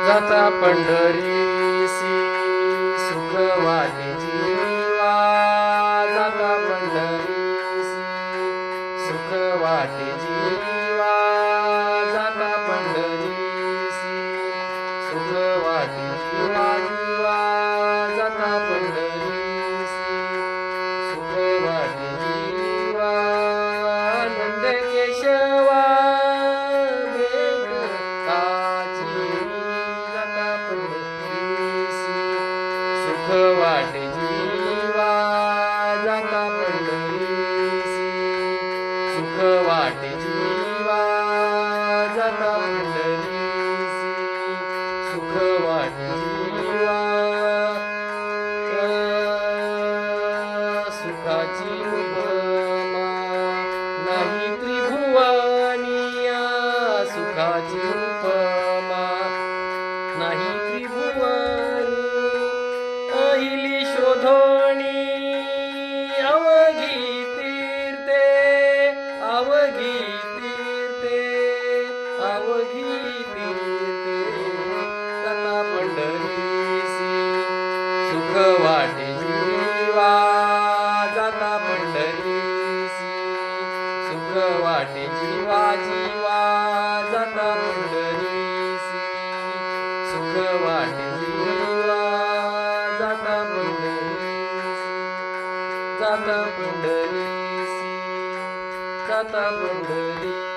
जाता पंढरीसी सुख वाटे जीवा, जाता पंढरीसी सुख वाटे जीवा, जाता पंढरीसी सुख वाटे जीवा, जीवा जाता पंढरीसी सुख वाटे जीवा, नंद केशवा सुख वाटे जीवा, जाता पंढरीसी सुख वाटे जीवा, जाता पंढरीसी सुख वाटे जीवा, सुखाची उपमा नाही त्रिभुवनिया, सुखाची उपमा नाही त्रिभुवनी, पहिली शोधोणी अवघी तीर्थे, अवघी तीर्थे, अवघी तीर्थे, जाता पंढरीसी सुख वाटे जीवा, जाता पंढरीसी सुख वाटे जीवा, जीवा जाता पंढरीसी सुख वाटे जीवा, जाता पंढरीसी, जाता पंढरीसी, जाता पंढरीसी.